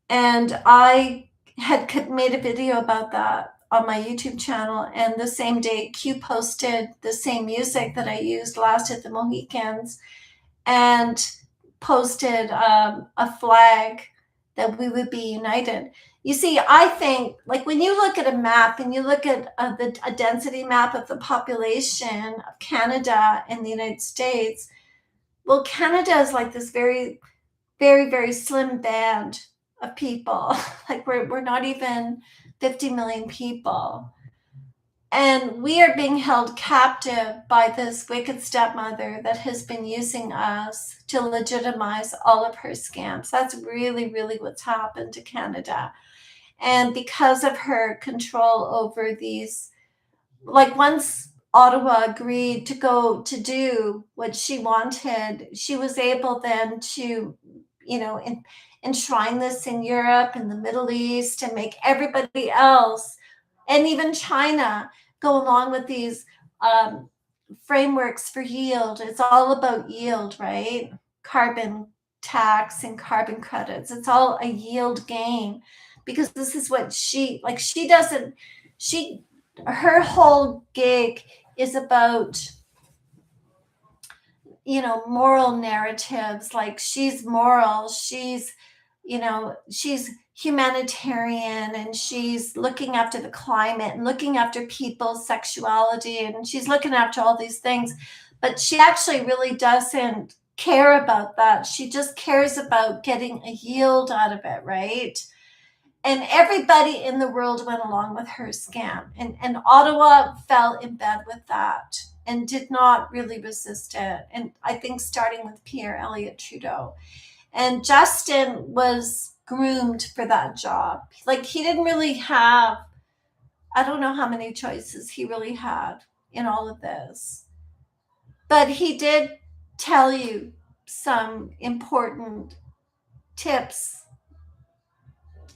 And I had made a video about that on my YouTube channel, and the same day Q posted the same music that I used last at the Mohicans, and posted a flag that we would be united. You see, I think, like, when you look at a map and you look at a density map of the population of Canada and the United States, well, Canada is like this very, very, very slim band of people. Like we're not even 50 million people. And we are being held captive by this wicked stepmother that has been using us to legitimize all of her scams. That's really, really what's happened to Canada. And because of her control over these, like once Ottawa agreed to go to do what she wanted, she was able then to, enshrine this in Europe and the Middle East and make everybody else and even China go along with these um, frameworks for yield. It's all about yield, right? Carbon tax and carbon credits. It's all a yield game because this is what she doesn't, she, her whole gig is about, moral narratives. Like she's moral, she's humanitarian, and she's looking after the climate and looking after people's sexuality, and she's looking after all these things. But she actually really doesn't care about that. She just cares about getting a yield out of it, right? And everybody in the world went along with her scam. And Ottawa fell in bed with that and did not really resist it. And I think starting with Pierre Elliott Trudeau. And Justin was groomed for that job. Like he didn't really have, I don't know how many choices he really had in all of this. But he did tell you some important tips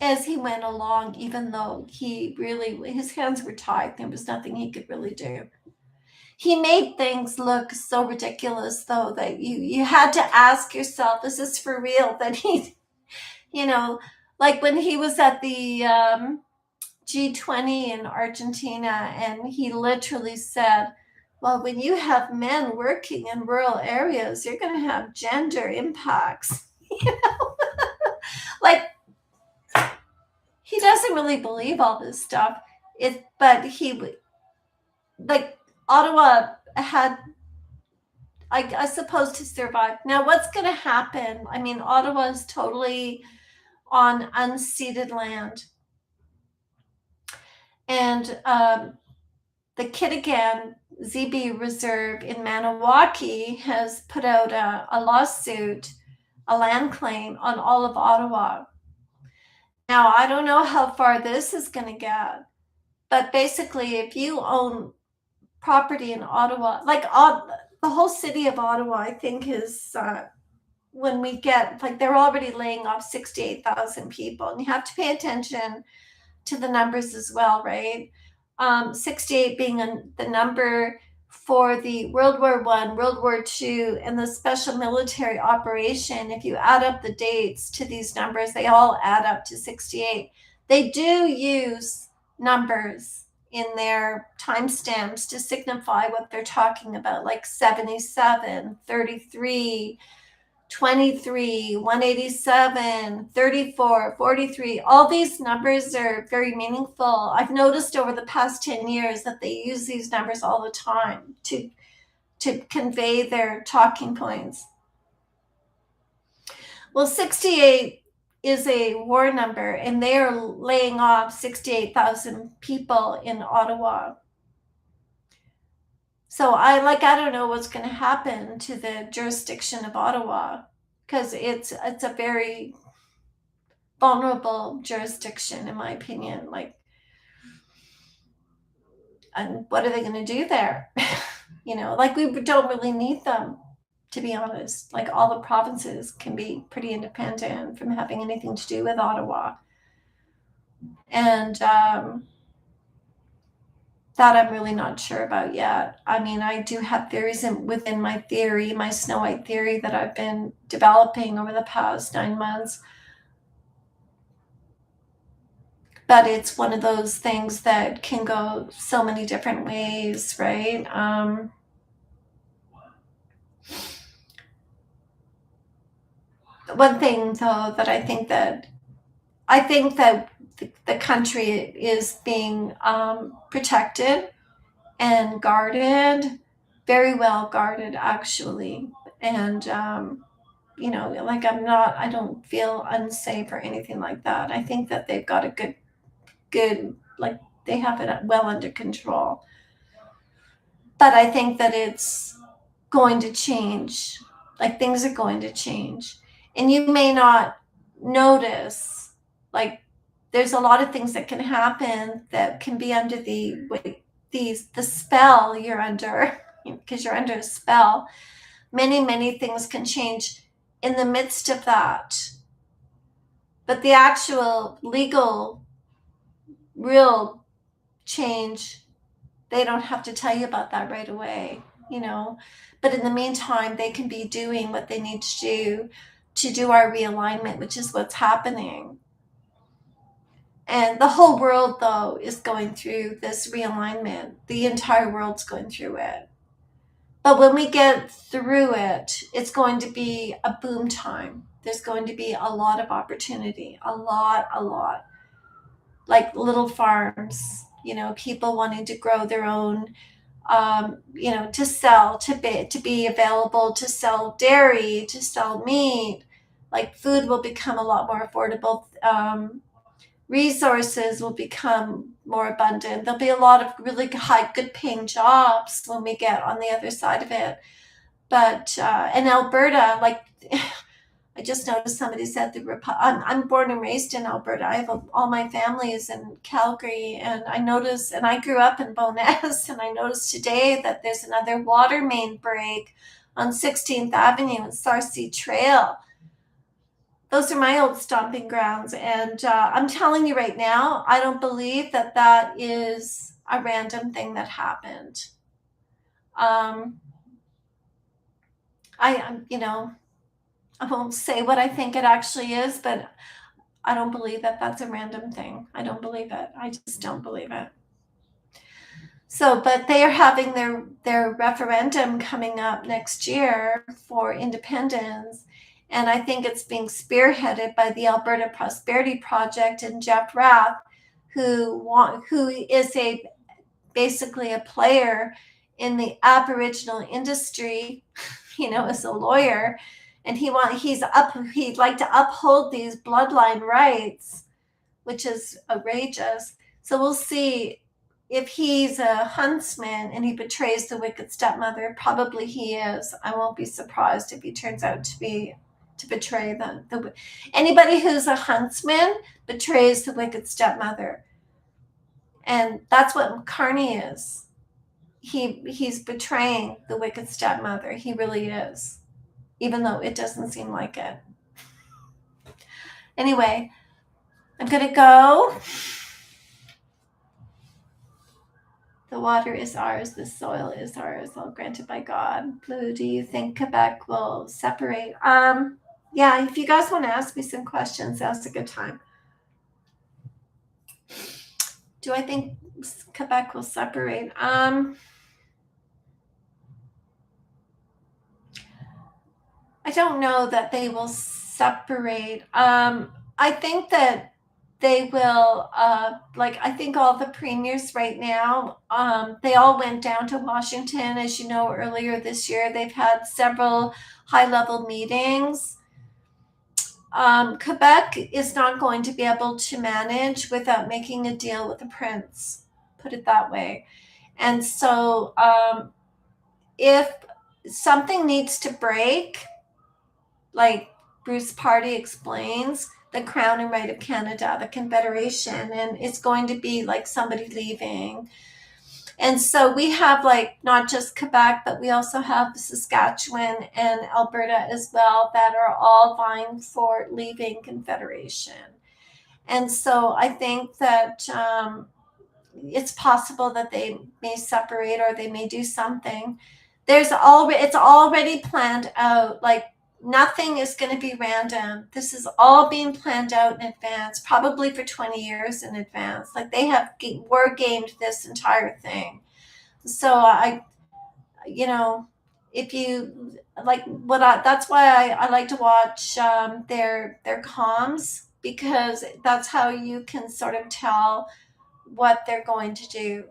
as he went along, even though his hands were tied. There was nothing he could really do. He made things look so ridiculous, though, that you had to ask yourself, is this for real? That he, like when he was at the G20 in Argentina, and he literally said, well, when you have men working in rural areas, you're going to have gender impacts. Like, he doesn't really believe all this stuff. But like Ottawa had, I suppose, to survive. Now, what's going to happen? I mean, Ottawa is totally on unceded land, and the Kitigan ZB Reserve in Maniwaki has put out a lawsuit, a land claim on all of Ottawa. Now, I don't know how far this is going to get, but basically, if you own property in Ottawa, like the whole city of Ottawa, I think is, when we get, like, they're already laying off 68,000 people, and you have to pay attention to the numbers as well, right? 68 being the number for the World War I, World War II, and the special military operation. If you add up the dates to these numbers, they all add up to 68. They do use numbers in their timestamps to signify what they're talking about, like 77, 33, 23, 187, 34, 43. All these numbers are very meaningful. I've noticed over the past 10 years that they use these numbers all the time to convey their talking points. Well, 68 is a war number, and they are laying off 68,000 people in Ottawa. So I don't know what's going to happen to the jurisdiction of Ottawa, because it's a very vulnerable jurisdiction, in my opinion. Like, and what are they going to do there? Like, we don't really need them, to be honest. Like, all the provinces can be pretty independent from having anything to do with Ottawa. And that I'm really not sure about yet. I mean, I do have theories within my theory, my Snow White theory, that I've been developing over the past 9 months. But it's one of those things that can go so many different ways, right? One thing, though, that I think that the country is being protected and guarded, very well guarded, actually. And like, I don't feel unsafe or anything like that. I think that they've got a good, like, they have it well under control. But I think that it's going to change. Like, things are going to change, and you may not notice. Like, there's a lot of things that can happen that can be under the the spell you're under, because you're under a spell. Many things can change in the midst of that. But the actual legal, real change, they don't have to tell you about that right away, you know. But in the meantime, they can be doing what they need to do our realignment, which is what's happening. And the whole world, though, is going through this realignment. The entire world's going through it. But when we get through it, it's going to be a boom time. There's going to be a lot of opportunity, a lot. Like little farms, people wanting to grow their own, to sell, to be available, to sell dairy, to sell meat. Like food will become a lot more affordable. Resources will become more abundant. There'll be a lot of really high, good paying jobs when we get on the other side of it. But in Alberta, like I just noticed somebody said I'm born and raised in Alberta. I have all my family is in Calgary, and I grew up in Bowness, and I noticed today that there's another water main break on 16th Avenue and Sarcee Trail. Those are my old stomping grounds, and I'm telling you right now, I don't believe that is a random thing that happened. I won't say what I think it actually is, but I don't believe that that's a random thing. I don't believe it. I just don't believe it. So, but they are having their referendum coming up next year for independence. And I think it's being spearheaded by the Alberta Prosperity Project and Jeff Rath, who is basically a player in the Aboriginal industry, as a lawyer, and he'd like to uphold these bloodline rights, which is outrageous. So we'll see if he's a huntsman and he betrays the wicked stepmother. Probably he is. I won't be surprised if he turns out to betray the anybody who's a huntsman betrays the wicked stepmother, and that's what Carney is. He's betraying the wicked stepmother. He really is, even though it doesn't seem like it. Anyway, I'm gonna go. The water is ours, the soil is ours, all granted by God. Blue, do you think Quebec will separate? Yeah, if you guys want to ask me some questions, that's a good time. Do I think Quebec will separate? I don't know that they will separate. I think that they will, I think all the premiers right now, they all went down to Washington. As you know, earlier this year, they've had several high-level meetings. Quebec is not going to be able to manage without making a deal with the prince, put it that way. And so if something needs to break, like Bruce Party explains, the Crown and Right of Canada, the Confederation, and it's going to be like somebody leaving. And so we have not just Quebec, but we also have Saskatchewan and Alberta as well that are all vying for leaving Confederation. And so I think that it's possible that they may separate or they may do something. It's already planned out. Nothing is going to be random. This is all being planned out in advance, probably for 20 years in advance. They have war gamed this entire thing. So if you that's why I like to watch their comms, because that's how you can sort of tell what they're going to do.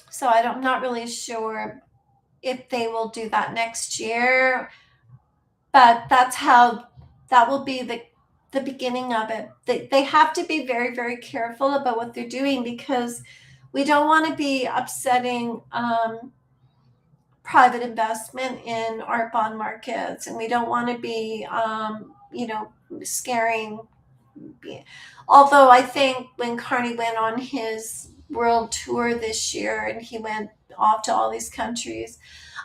So I'm not really sure if they will do that next year, but that will be the beginning of it. They have to be very, very careful about what they're doing, because we don't want to be upsetting private investment in our bond markets, and we don't want to be scaring although I think when Carney went on his world tour this year and he went off to all these countries,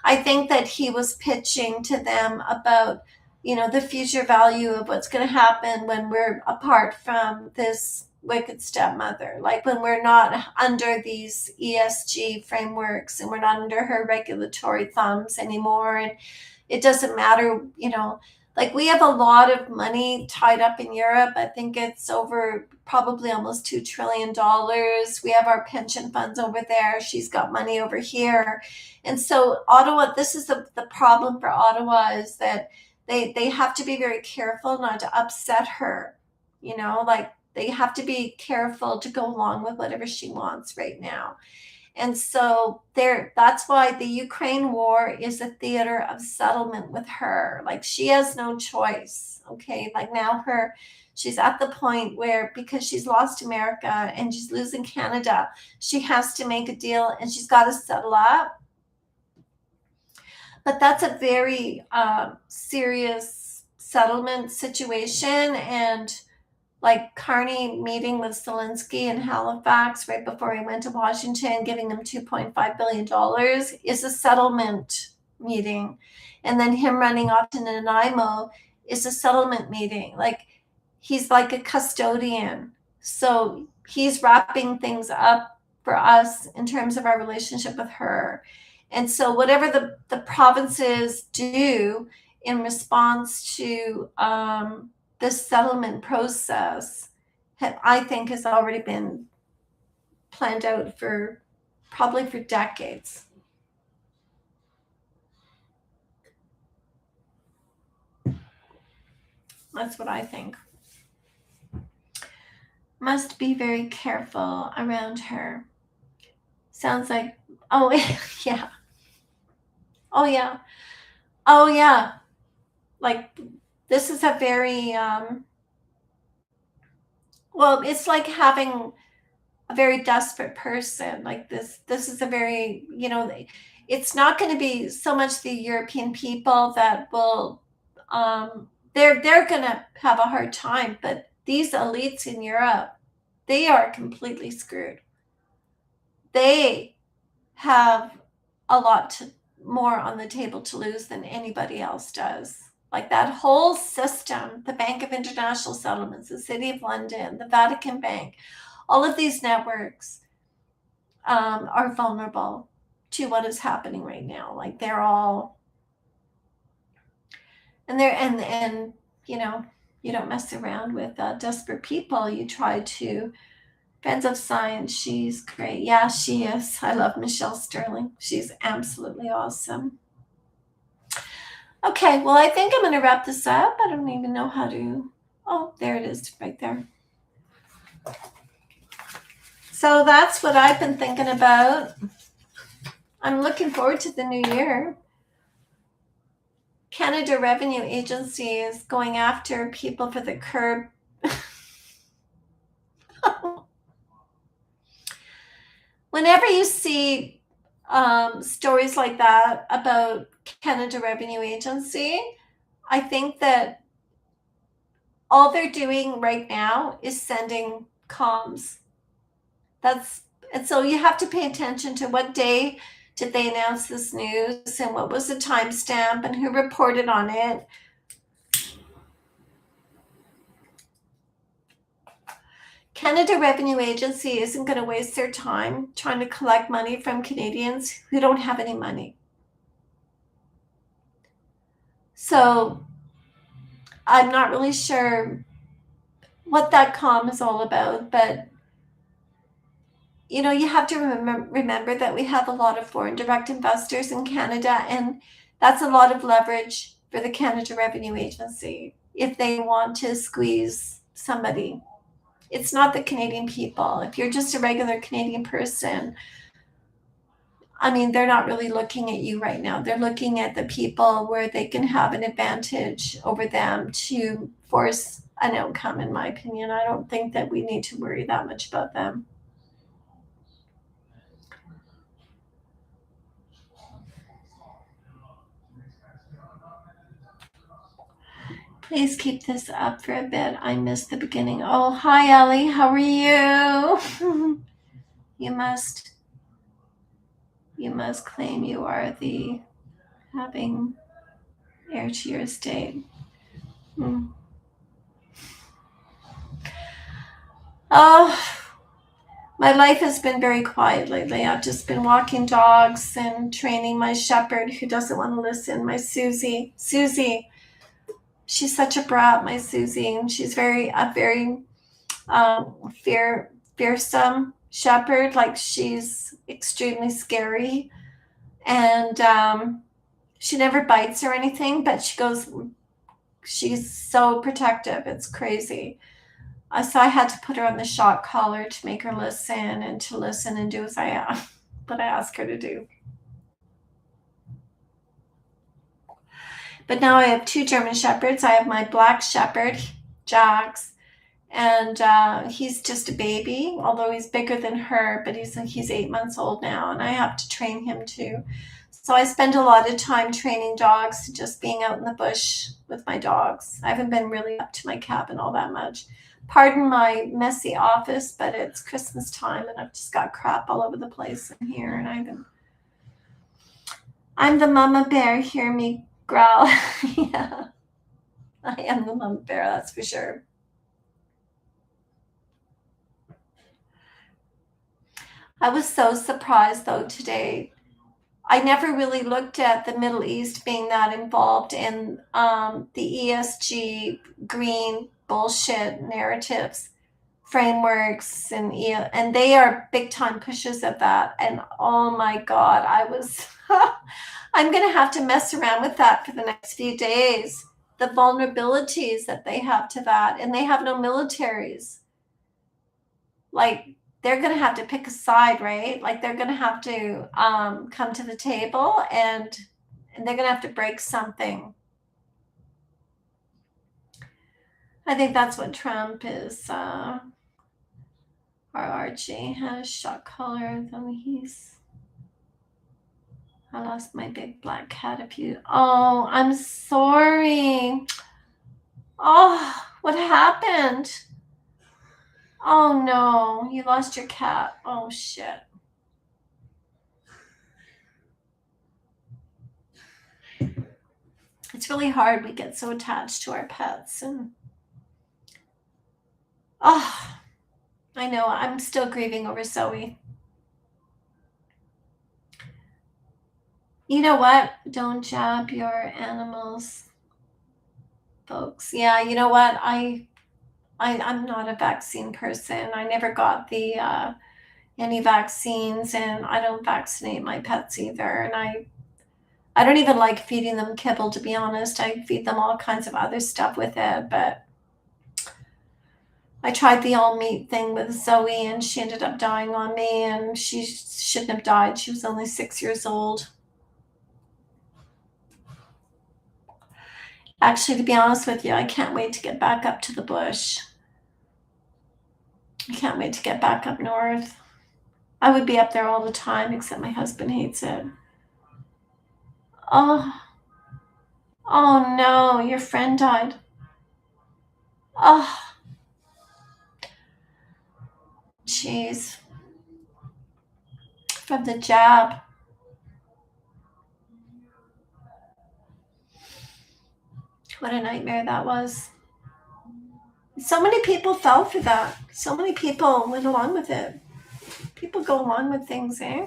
I think that he was pitching to them about, the future value of what's going to happen when we're apart from this wicked stepmother, like when we're not under these ESG frameworks and we're not under her regulatory thumbs anymore. And it doesn't matter, like we have a lot of money tied up in Europe. I think it's over probably almost $2 trillion. We have our pension funds over there. She's got money over here. And so Ottawa, this is the problem for Ottawa, is that they have to be very careful not to upset her. Like they have to be careful to go along with whatever she wants right now. And so that's why the Ukraine war is a theater of settlement with her. Like she has no choice. Okay. Like now she's at the point where, because she's lost America and she's losing Canada, she has to make a deal and she's got to settle up. But that's a very serious settlement situation. And like Carney meeting with Zelensky in Halifax right before he went to Washington, giving him $2.5 billion is a settlement meeting. And then him running off to Nanaimo is a settlement meeting. Like he's like a custodian. So he's wrapping things up for us in terms of our relationship with her. And so whatever the provinces do in response to this settlement process, I think, has already been planned out probably for decades. That's what I think. Must be very careful around her. Sounds like, oh, yeah. Oh, yeah. Oh, yeah. Like, this is a very, well, it's like having a very desperate person. Like this is a very, it's not going to be so much the European people that will, they're going to have a hard time, but these elites in Europe, they are completely screwed. They have a lot more on the table to lose than anybody else does. Like that whole system, the Bank of International Settlements, the City of London, the Vatican Bank, all of these networks are vulnerable to what is happening right now. Like they're all, and you don't mess around with desperate people. You try to. Friends of Science, she's great. Yeah, she is. I love Michelle Sterling. She's absolutely awesome. Okay, well, I think I'm going to wrap this up. I don't even know how to. Oh, there it is right there. So that's what I've been thinking about. I'm looking forward to the new year. Canada Revenue Agency is going after people for the curb. Whenever you see stories like that about Canada Revenue Agency, I think that all they're doing right now is sending comms. And so you have to pay attention to what day did they announce this news and what was the timestamp and who reported on it. Canada Revenue Agency isn't going to waste their time trying to collect money from Canadians who don't have any money. So I'm not really sure what that comm is all about, but you have to remember that we have a lot of foreign direct investors in Canada, and that's a lot of leverage for the Canada Revenue Agency if they want to squeeze somebody. It's not the Canadian people. If you're just a regular Canadian person, I mean, they're not really looking at you right now. They're looking at the people where they can have an advantage over them to force an outcome, in my opinion. I don't think that we need to worry that much about them. Please keep this up for a bit. I missed the beginning. Oh, hi, Ellie. How are you? you must claim you are the having heir to your estate. Hmm. Oh, my life has been very quiet lately. I've just been walking dogs and training my shepherd who doesn't want to listen, my Susie. Susie, she's such a brat, my Susie, and she's a very fearsome shepherd. Like, she's extremely scary, and she never bites or anything, but she's so protective. It's crazy. So I had to put her on the shock collar to make her listen and do as what I ask her to do. But now I have two German shepherds. I have my black shepherd, Jax, and he's just a baby, although he's bigger than her, but he's 8 months old now, and I have to train him too. So I spend a lot of time training dogs, just being out in the bush with my dogs. I haven't been really up to my cabin all that much. Pardon my messy office, but it's Christmas time and I've just got crap all over the place in here, and I'm the mama bear. Hear me growl. Yeah, I am the mama bear, that's for sure. I was so surprised though today. I never really looked at the Middle East being that involved in the ESG green bullshit narratives, frameworks, and they are big time pushers of that. And oh my God, I'm going to have to mess around with that for the next few days. The vulnerabilities that they have to that, and they have no militaries. Like, they're going to have to pick a side, right? Like, they're going to have to come to the table, and they're going to have to break something. I think that's what Trump is. Our Archie has shock collar, though I lost my big black cat Oh, I'm sorry. Oh, what happened? Oh no, you lost your cat. Oh shit. It's really hard. We get so attached to our pets, and oh, I know. I'm still grieving over Zoe. You know what? Don't jab your animals, folks. Yeah, you know what? I'm not a vaccine person. I never got the any vaccines, and I don't vaccinate my pets either. And I don't even like feeding them kibble, to be honest. I feed them all kinds of other stuff with it, but I tried the all meat thing with Zoe, and she ended up dying on me, and she shouldn't have died. She was only 6 years old. Actually, to be honest with you, I can't wait to get back up to the bush. I can't wait to get back up north. I would be up there all the time, except my husband hates it. Oh, oh no, your friend died. Oh, jeez. From the jab. What a nightmare that was. So many people fell for that. So many people went along with it. People go along with things, eh?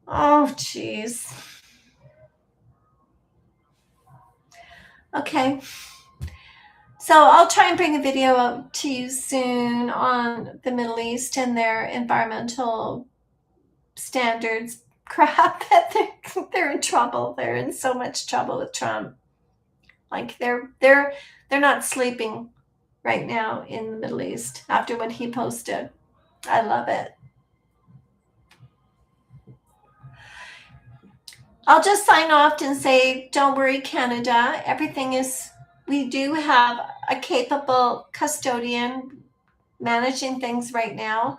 Oh, jeez. Okay. So I'll try and bring a video up to you soon on the Middle East and their environmental standards crap. That they're in trouble. They're in so much trouble with Trump. Like, they're not sleeping right now in the Middle East after what he posted. I love it. I'll just sign off and say, don't worry, Canada. We do have a capable custodian managing things right now.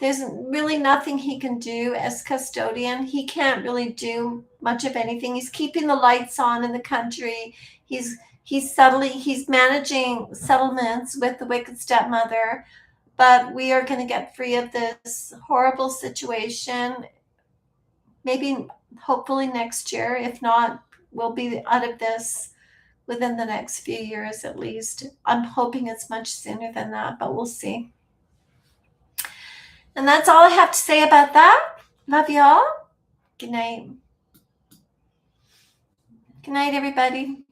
There's really nothing he can do as custodian. He can't really do much of anything. He's keeping the lights on in the country. He's settling, he's managing settlements with the Wicked Stepmother, but we are going to get free of this horrible situation. Maybe, hopefully next year. If not, we'll be out of this within the next few years at least. I'm hoping it's much sooner than that, but we'll see. And that's all I have to say about that. Love you all. Good night. Good night, everybody.